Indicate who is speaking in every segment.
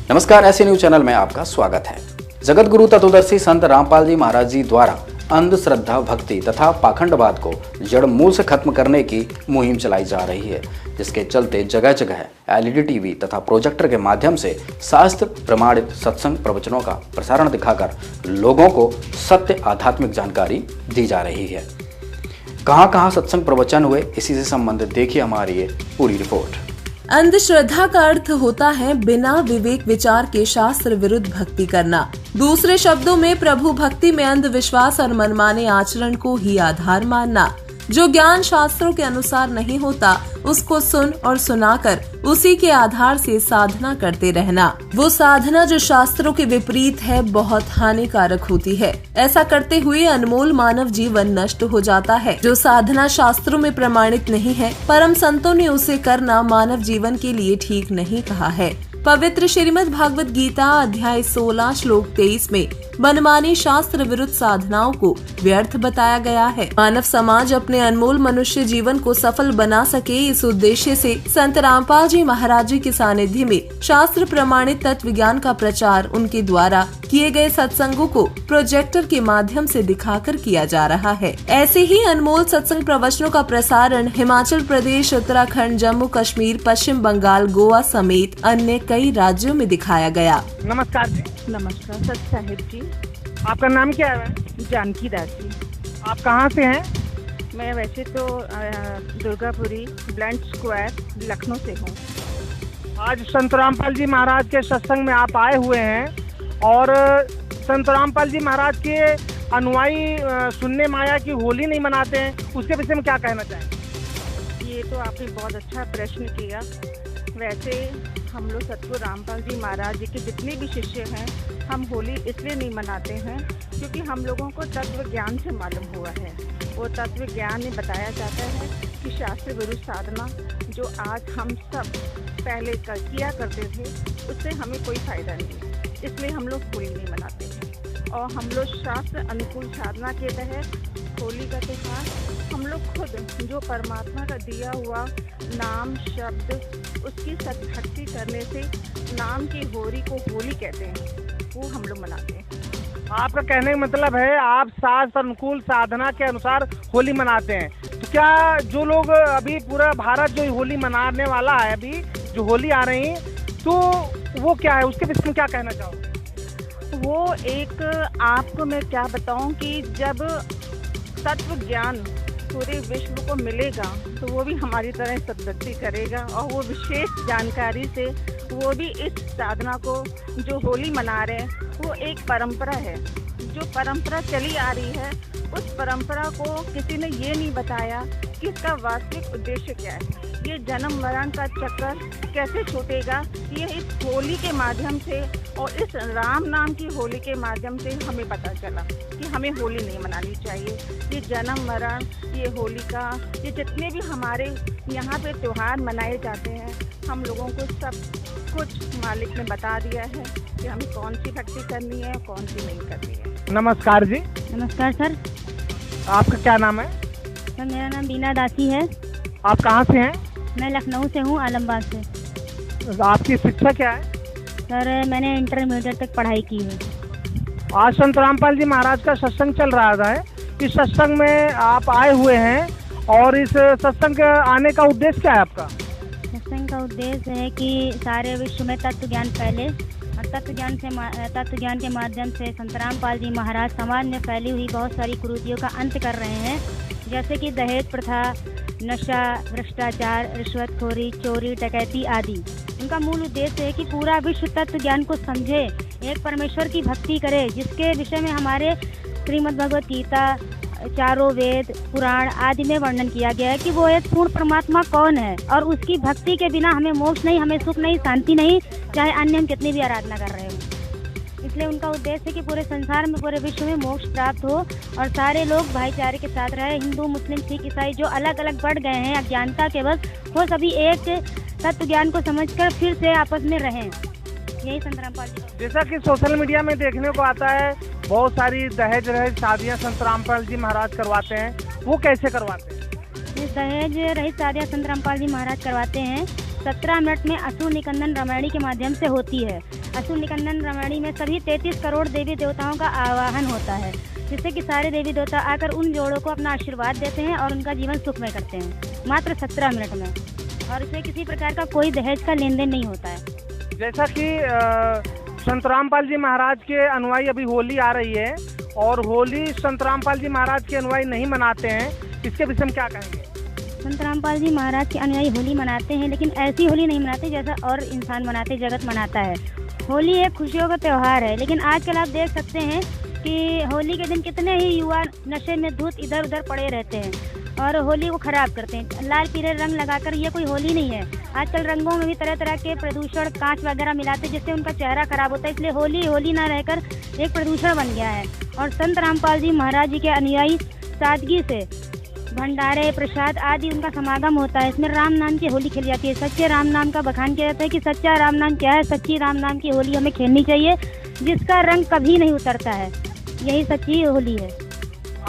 Speaker 1: नमस्कार, ऐसे news channel में आपका स्वागत है। जगत गुरु तत्वदर्शी संत रामपाल जी महाराज जी द्वारा अंधश्रद्धा, भक्ति तथा पाखंडवाद को जड़ मूल से खत्म करने की मुहिम चलाई जा रही है, जिसके चलते जगह जगह LED टीवी तथा प्रोजेक्टर के माध्यम से शास्त्र प्रमाणित सत्संग प्रवचनों का प्रसारण दिखाकर लोगों को सत्य आध्यात्मिक जानकारी दी जा रही है। कहां सत्संग प्रवचन हुए, इसी से संबंधित देखिए हमारी ये पूरी रिपोर्ट।
Speaker 2: अंधश्रद्धा का अर्थ होता है बिना विवेक विचार के शास्त्र विरुद्ध भक्ति करना। दूसरे शब्दों में प्रभु भक्ति में अंधविश्वास और मनमाने आचरण को ही आधार मानना। जो ज्ञान शास्त्रों के अनुसार नहीं होता, उसको सुन और सुनाकर उसी के आधार से साधना करते रहना। वो साधना जो शास्त्रों के विपरीत है, बहुत हानिकारक होती है। ऐसा करते हुए अनमोल मानव जीवन नष्ट हो जाता है। जो साधना शास्त्रों में प्रमाणित नहीं है, परम संतों ने उसे करना मानव जीवन के लिए ठीक नहीं कहा है। पवित्र श्रीमद् भागवत गीता अध्याय 16 श्लोक 23 में मनमानी शास्त्र विरुद्ध साधनाओं को व्यर्थ बताया गया है। मानव समाज अपने अनमोल मनुष्य जीवन को सफल बना सके, इस उद्देश्य से संत रामपाल जी महाराज जी के सानिध्य में शास्त्र प्रमाणित तत्व ज्ञान का प्रचार उनके द्वारा किए गए सत्संगों को प्रोजेक्टर के माध्यम से दिखाकर किया जा रहा है। ऐसे ही अनमोल सत्संग प्रवचनों का प्रसारण हिमाचल प्रदेश, उत्तराखंड, जम्मू कश्मीर, पश्चिम बंगाल, गोवा समेत अन्य कई राज्यों में दिखाया गया।
Speaker 3: नमस्कार जी।
Speaker 4: नमस्कार सत साहिब जी।
Speaker 3: आपका नाम क्या है?
Speaker 4: जानकी दास जी।
Speaker 3: आप कहाँ से हैं?
Speaker 4: मैं वैसे तो दुर्गापुरी ब्लैंड स्क्वायर लखनऊ से हूँ।
Speaker 3: आज संत रामपाल जी महाराज के सत्संग में आप आए हुए हैं और संत रामपाल जी महाराज के अनुयायी शून्य माया की होली नहीं मनाते हैं, उसके विषय में क्या कहना चाहेंगे?
Speaker 4: ये तो आपने बहुत अच्छा प्रश्न किया। वैसे हम लोग सतगुरु रामपाल जी महाराज जी के जितने भी शिष्य हैं, हम होली इसलिए नहीं मनाते हैं क्योंकि हम लोगों को तत्व ज्ञान से मालूम हुआ है। वो तत्व ज्ञान में बताया जाता है कि शास्त्र विरुद्ध साधना जो आज हम सब पहले किया करते थे, उससे हमें कोई फायदा नहीं, इसलिए हम लोग होली नहीं मनाते हैं। और हम लोग शास्त्र अनुकूल साधना के तहत होली का त्यौहार हम लोग खुद जो परमात्मा का दिया हुआ नाम शब्द, उसकी सद्भक्ति करने से नाम की होली को होली कहते हैं, वो हम लोग मनाते हैं।
Speaker 3: आपका कहने का मतलब है आप शास्त्र अनुकूल साधना के अनुसार होली मनाते हैं। तो क्या जो लोग अभी पूरा भारत जो होली मनाने वाला है, अभी जो होली आ रही है, तो वो क्या है, उसके विषय में क्या कहना चाहोगे?
Speaker 4: वो एक आपको मैं क्या बताऊं कि जब तत्व ज्ञान पूरे विश्व को मिलेगा तो वो भी हमारी तरह सद्भक्ति करेगा और वो विशेष जानकारी से वो भी इस साधना को जो होली मना रहे हैं, वो एक परंपरा है। जो परंपरा चली आ रही है, उस परंपरा को किसी ने ये नहीं बताया कि इसका वास्तविक उद्देश्य क्या है, ये जन्म मरण का चक्कर कैसे छूटेगा। ये इस होली के माध्यम से और इस राम नाम की होली के माध्यम से हमें पता चला कि हमें होली नहीं मनानी चाहिए। ये जन्म मरण, ये होलिका, ये जितने भी हमारे यहाँ पे त्योहार मनाए जाते हैं, हम लोगों को सब कुछ मालिक ने बता दिया है कि हमें कौन सी भक्ति करनी है, कौन सी नहीं करनी है।
Speaker 3: नमस्कार जी।
Speaker 5: नमस्कार सर।
Speaker 3: आपका क्या नाम है?
Speaker 5: सर मेरा नाम बीना दासी है।
Speaker 3: आप कहाँ से हैं?
Speaker 5: मैं लखनऊ से हूँ, आलमबाग से।
Speaker 3: आपकी शिक्षा क्या है?
Speaker 5: सर मैंने इंटरमीडिएट तक पढ़ाई की है।
Speaker 3: आज संत रामपाल जी महाराज का सत्संग चल रहा है, इस सत्संग में आप आए हुए हैं और इस सत्संग के आने का उद्देश्य क्या है आपका?
Speaker 5: सत्संग का उद्देश्य है कि सारे विश्व में तत्व ज्ञान फैले और तत्व ज्ञान के माध्यम से संत रामपाल जी महाराज समाज में फैली हुई बहुत सारी कुरीतियों का अंत कर रहे हैं, जैसे कि दहेज प्रथा, नशा, भ्रष्टाचार, रिश्वतखोरी, चोरी, डकैती आदि। इनका मूल उद्देश्य है कि पूरा विश्व तत्व ज्ञान को समझे, एक परमेश्वर की भक्ति करे, जिसके विषय में हमारे श्रीमद् भगवत गीता, चारों वेद, पुराण आदि में वर्णन किया गया है कि वो एक पूर्ण परमात्मा कौन है और उसकी भक्ति के बिना हमें मोक्ष नहीं, हमें सुख नहीं, शांति नहीं, चाहे अन्य हम कितनी भी आराधना कर रहे हो। इसलिए उनका उद्देश्य है कि पूरे संसार में, पूरे विश्व में मोक्ष प्राप्त हो और सारे लोग भाईचारे के साथ रहे। हिंदू, मुस्लिम, सिख, ईसाई जो अलग अलग बढ़ गए हैं अज्ञानता के बस, वो सभी एक तत्व ज्ञान को समझकर फिर से आपस में रहें। यही संत रामपाल जी।
Speaker 3: जैसा कि सोशल मीडिया में देखने को आता है, बहुत सारी दहेज रहित शादियाँ संत रामपाल जी महाराज करवाते हैं, वो कैसे करवाते हैं?
Speaker 5: दहेज रहित शादियाँ संत रामपाल जी महाराज करवाते हैं। 17 मिनट में असुर निकंदन रामायणी के माध्यम से होती है। असुर निकंदन रामायणी में सभी 33 करोड़ देवी देवताओं का आवाहन होता है, जिससे कि सारे देवी देवता आकर उन जोड़ों को अपना आशीर्वाद देते हैं और उनका जीवन सुखमय करते हैं, मात्र 17 मिनट में। और इसमें किसी प्रकार का कोई दहेज का लेन देन नहीं होता है।
Speaker 3: जैसा कि संत रामपाल जी महाराज के अनुयायी अभी होली आ रही है और होली संत रामपाल जी महाराज के अनुयायी नहीं मनाते हैं, इसके विषय में क्या कहेंगे?
Speaker 5: संत रामपाल जी महाराज के अनुयायी होली मनाते हैं, लेकिन ऐसी होली नहीं मनाते जैसा और इंसान मनाते, जगत मनाता है। होली एक खुशियों का त्यौहार है, लेकिन आजकल आप देख सकते हैं कि होली के दिन कितने ही युवा नशे में धुत इधर उधर पड़े रहते हैं और होली को खराब करते हैं। लाल पीले रंग लगाकर ये कोई होली नहीं है। आजकल रंगों में भी तरह तरह के प्रदूषण, कांच वगैरह मिलाते हैं, जिससे उनका चेहरा खराब होता है। इसलिए होली होली ना रहकर एक प्रदूषण बन गया है। और संत रामपाल जी महाराज जी के अनुयायी सादगी से भंडारे, प्रसाद आदि उनका समागम होता है। इसमें राम नाम की होली खेली जाती है। सच्चे राम नाम का बखान किया जाता है कि सच्चा राम नाम क्या है। सच्ची राम नाम की होली हमें खेलनी चाहिए, जिसका रंग कभी नहीं उतरता है। यही सच्ची होली है।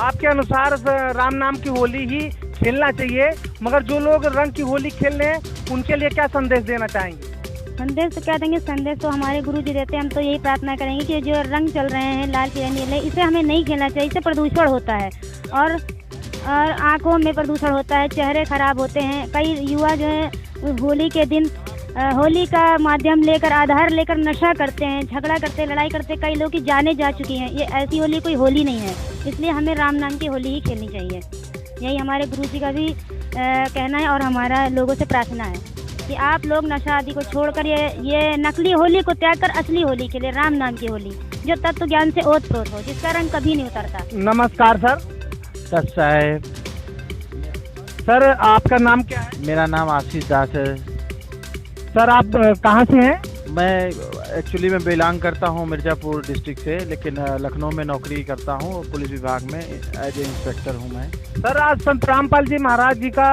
Speaker 3: आपके अनुसार राम नाम की होली ही खेलना चाहिए, मगर जो लोग रंग की होली खेल रहे हैं उनके लिए क्या संदेश देना चाहेंगे?
Speaker 5: संदेश तो क्या देंगे, संदेश तो हमारे गुरु जी देते हैं। हम तो यही प्रार्थना करेंगे कि जो रंग चल रहे हैं लाल पीले नीले, इसे हमें नहीं खेलना चाहिए। इससे प्रदूषण होता है और आँखों में प्रदूषण होता है, चेहरे खराब होते हैं। कई युवा जो है होली के दिन होली का माध्यम लेकर, आधार लेकर नशा करते हैं, झगड़ा करते, लड़ाई करते। कई लोग की जानें जा चुकी हैं। ये ऐसी होली कोई होली नहीं है, इसलिए हमें राम नाम की होली ही खेलनी चाहिए। यही हमारे गुरु जी का भी कहना है और हमारा लोगों से प्रार्थना है कि आप लोग नशा आदि को छोड़कर ये नकली होली को त्याग कर असली होली के लिए राम नाम की होली, जो तत्व ज्ञान से ओत प्रोत हो, जिसका रंग कभी नहीं उतरता।
Speaker 3: नमस्कार सर।
Speaker 6: साहब,
Speaker 3: सर आपका नाम क्या है?
Speaker 6: मेरा नाम आशीष दास है।
Speaker 3: सर आप कहाँ से हैं?
Speaker 6: मैं एक्चुअली मैं बिलोंग करता हूँ मिर्ज़ापुर डिस्ट्रिक्ट से, लेकिन लखनऊ में नौकरी करता हूँ, पुलिस विभाग में एज ए इंस्पेक्टर हूँ मैं।
Speaker 3: सर आज संत रामपाल जी महाराज जी का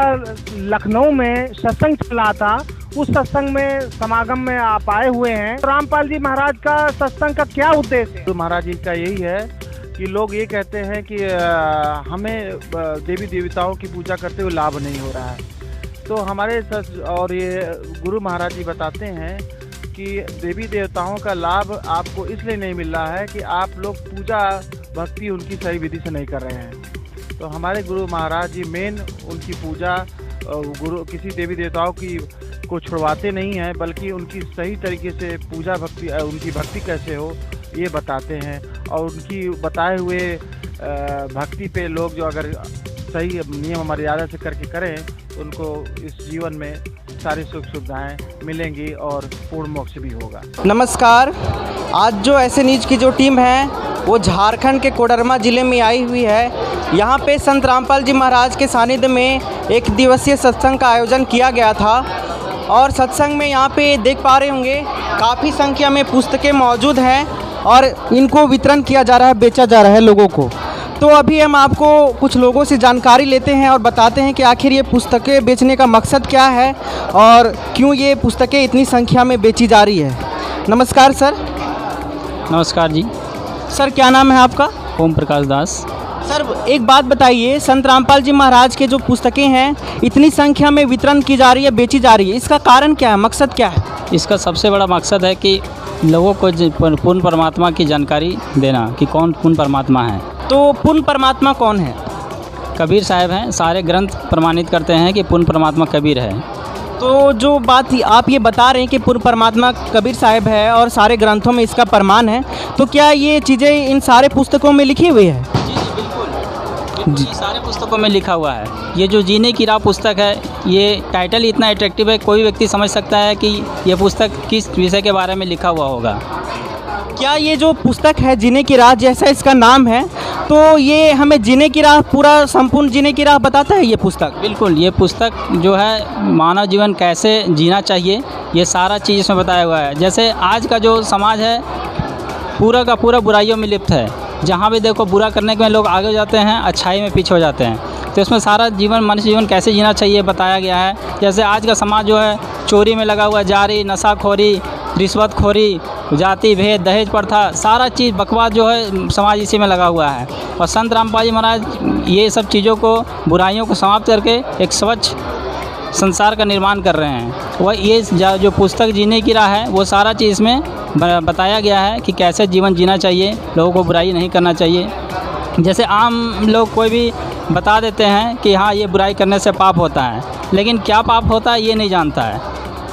Speaker 3: लखनऊ में सत्संग चला था, उस सत्संग में समागम में आप आए हुए हैं। रामपाल जी महाराज का सत्संग का क्या उद्देश्य है?
Speaker 6: तो महाराज जी का यही है कि लोग ये कहते हैं कि हमें देवी देवताओं की पूजा करते हुए लाभ नहीं हो रहा है। तो हमारे और ये गुरु महाराज जी बताते हैं कि देवी देवताओं का लाभ आपको इसलिए नहीं मिल रहा है कि आप लोग पूजा भक्ति उनकी सही विधि से नहीं कर रहे हैं। तो हमारे गुरु महाराज जी मेन उनकी पूजा गुरु किसी देवी देवताओं की को छुड़वाते नहीं हैं, बल्कि उनकी सही तरीके से पूजा भक्ति, उनकी भक्ति कैसे हो ये बताते हैं। और उनकी बताए हुए भक्ति पे लोग जो अगर सही नियम मर्यादा से करके करें तो उनको इस जीवन में सारी सुख सुविधाएं मिलेंगी और पूर्ण मोक्ष भी होगा।
Speaker 7: नमस्कार। आज जो ऐसे न्यूज की जो टीम है वो झारखंड के कोडरमा ज़िले में आई हुई है। यहाँ पे संत रामपाल जी महाराज के सानिध्य में एक दिवसीय सत्संग का आयोजन किया गया था और सत्संग में यहाँ पे देख पा रहे होंगे काफ़ी संख्या में पुस्तकें मौजूद हैं और इनको वितरण किया जा रहा है, बेचा जा रहा है लोगों को। तो अभी हम आपको कुछ लोगों से जानकारी लेते हैं और बताते हैं कि आखिर ये पुस्तकें बेचने का मकसद क्या है और क्यों ये पुस्तकें इतनी संख्या में बेची जा रही है। नमस्कार सर।
Speaker 8: नमस्कार जी।
Speaker 7: सर क्या नाम है आपका?
Speaker 8: ओम प्रकाश दास।
Speaker 7: सर एक बात बताइए, संत रामपाल जी महाराज के जो पुस्तकें हैं इतनी संख्या में वितरण की जा रही है, बेची जा रही है, इसका कारण क्या है, मकसद क्या है?
Speaker 8: इसका सबसे बड़ा मकसद है कि लोगों को पूर्ण परमात्मा की जानकारी देना कि कौन पूर्ण परमात्मा है।
Speaker 7: तो पूर्ण परमात्मा कौन है?
Speaker 8: कबीर साहब हैं। सारे ग्रंथ प्रमाणित करते हैं कि पूर्ण परमात्मा कबीर है।
Speaker 7: तो जो बात आप ये बता रहे हैं कि पूर्ण परमात्मा कबीर साहब है और सारे ग्रंथों में इसका प्रमाण है, तो क्या ये चीज़ें इन सारे पुस्तकों में लिखी हुई है?
Speaker 8: जी, सारे पुस्तकों में लिखा हुआ है। ये जो जीने की राह पुस्तक है, ये टाइटल इतना अट्रैक्टिव है, कोई व्यक्ति समझ सकता है कि ये पुस्तक किस विषय के बारे में लिखा हुआ होगा।
Speaker 7: क्या ये जो पुस्तक है जीने की राह, जैसा इसका नाम है, तो ये हमें जीने की राह, पूरा संपूर्ण जीने की राह बताता है ये पुस्तक?
Speaker 8: बिल्कुल। ये पुस्तक जो है मानव जीवन कैसे जीना चाहिए, ये सारा चीज़ इसमें बताया हुआ है। जैसे आज का जो समाज है पूरा का पूरा बुराइयों में लिप्त है। जहाँ भी देखो बुरा करने के में लोग आगे हो जाते हैं, अच्छाई में पीछे हो जाते हैं। तो इसमें सारा जीवन, मनुष्य जीवन कैसे जीना चाहिए बताया गया है। जैसे आज का समाज जो है चोरी में लगा हुआ है, जारी, नशाखोरी, रिश्वतखोरी, जाति भेद, दहेज प्रथा, सारा चीज़ बकवास जो है समाज इसी में लगा हुआ है। और संत रामपाल जी महाराज ये सब चीज़ों को, बुराइयों को समाप्त करके एक स्वच्छ संसार का निर्माण कर रहे हैं। वह ये जो पुस्तक जीने की राह है वो सारा चीज़ इसमें बताया गया है कि कैसे जीवन जीना चाहिए, लोगों को बुराई नहीं करना चाहिए। जैसे आम लोग कोई भी बता देते हैं कि हाँ ये बुराई करने से पाप होता है, लेकिन क्या पाप होता है ये नहीं जानता है,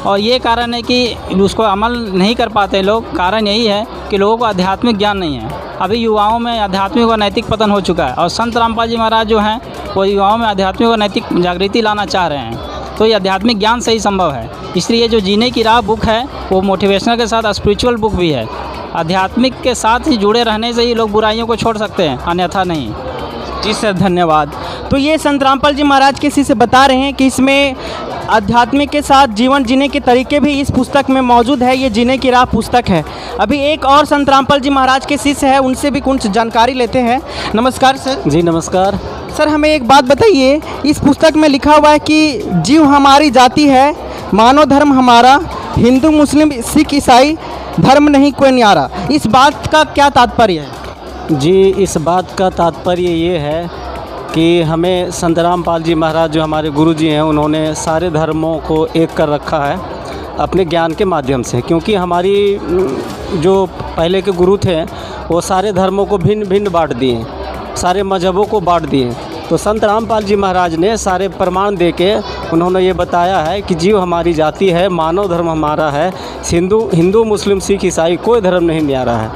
Speaker 8: और ये कारण है कि उसको अमल नहीं कर पाते लोग। कारण यही है कि लोगों को आध्यात्मिक ज्ञान नहीं है। अभी युवाओं में आध्यात्मिक और नैतिक पतन हो चुका है, और संत रामपाल जी महाराज जो हैं वो युवाओं में आध्यात्मिक और नैतिक जागृति लाना चाह रहे हैं। तो ये आध्यात्मिक ज्ञान से ही संभव है। इसलिए ये जो जीने की राह बुक है वो मोटिवेशनल के साथ स्पिरिचुअल बुक भी है। आध्यात्मिक के साथ ही जुड़े रहने से ही लोग बुराइयों को छोड़ सकते हैं, अन्यथा नहीं।
Speaker 7: जी सर, धन्यवाद। तो ये संत रामपाल जी महाराज के शिष्य बता रहे हैं कि इसमें आध्यात्मिक के साथ जीवन जीने के तरीके भी इस पुस्तक में मौजूद है। ये जीने की राह पुस्तक है। अभी एक और संत रामपाल जी महाराज के शिष्य है, उनसे भी कुछ जानकारी लेते हैं। नमस्कार सर।
Speaker 9: जी नमस्कार।
Speaker 7: सर, हमें एक बात बताइए, इस पुस्तक में लिखा हुआ है कि जीव हमारी जाति है, मानव धर्म हमारा, हिंदू मुस्लिम सिख ईसाई धर्म नहीं कोई न्यारा। इस बात का क्या तात्पर्य है?
Speaker 9: जी, इस बात का तात्पर्य ये है कि हमें संत रामपाल जी महाराज जो हमारे गुरु जी हैं, उन्होंने सारे धर्मों को एक कर रखा है अपने ज्ञान के माध्यम से। क्योंकि हमारी जो पहले के गुरु थे वो सारे धर्मों को भिन्न भिन्न बांट दिए, सारे मजहबों को बांट दिए। तो संत रामपाल जी महाराज ने सारे प्रमाण देके उन्होंने ये बताया है कि जीव हमारी जाति है, मानव धर्म हमारा है, हिंदू मुस्लिम सिख ईसाई कोई धर्म नहीं न्यारा है।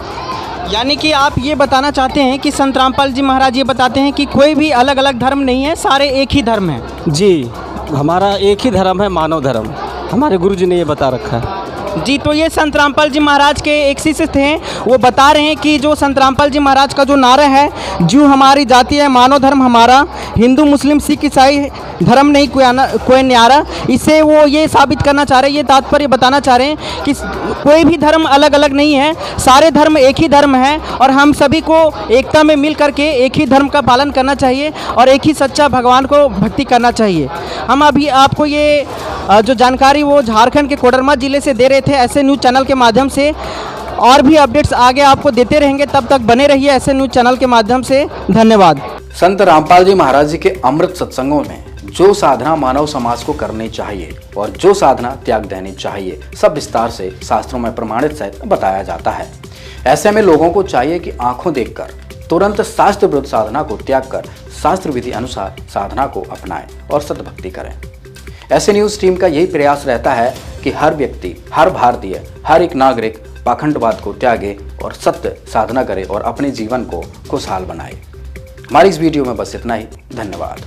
Speaker 7: यानी कि आप ये बताना चाहते हैं कि संत रामपाल जी महाराज ये बताते हैं कि कोई भी अलग अलग धर्म नहीं है, सारे एक ही धर्म है।
Speaker 9: जी, हमारा एक ही धर्म है, मानव धर्म। हमारे गुरु जी ने ये बता रखा है।
Speaker 7: जी, तो ये संत रामपाल जी महाराज के एक शिष्य थे, वो बता रहे हैं कि जो संत रामपाल जी महाराज का जो नारा है, जीव हमारी जाति है, मानव धर्म हमारा, हिंदू मुस्लिम सिख ईसाई धर्म नहीं कोई न्यारा, इससे वो ये साबित करना चाह रहे हैं, ये तात्पर्य बताना चाह रहे हैं कि कोई भी धर्म अलग अलग नहीं है, सारे धर्म एक ही धर्म है, और हम सभी को एकता में मिल करके एक ही धर्म का पालन करना चाहिए और एक ही सच्चा भगवान को भक्ति करना चाहिए। हम अभी आपको ये जो जानकारी वो झारखंड के कोडरमा ज़िले से दे रहे थे ऐसे न्यूज़ चैनल के माध्यम से। और भी अपडेट्स आगे आपको देते रहेंगे, तब तक बने रहिए ऐसे न्यूज़ चैनल के माध्यम से। धन्यवाद।
Speaker 1: संत रामपाल जी महाराज जी के अमृत सत्संगों में जो साधना मानव समाज को करनी चाहिए और जो साधना त्याग देनी चाहिए, सब विस्तार से शास्त्रों में प्रमाणित सहित बताया जाता है। ऐसे में लोगों को चाहिए कि आंखों देखकर तुरंत शास्त्र विरुद्ध साधना को त्याग कर शास्त्र विधि अनुसार साधना को अपनाएं और सद्भक्ति करें। ऐसे न्यूज टीम का यही प्रयास रहता है कि हर व्यक्ति, हर भारतीय, हर एक नागरिक पाखंडवाद को त्यागे और सत्य साधना करे और अपने जीवन को खुशहाल बनाए। हमारी इस वीडियो में बस इतना ही। धन्यवाद।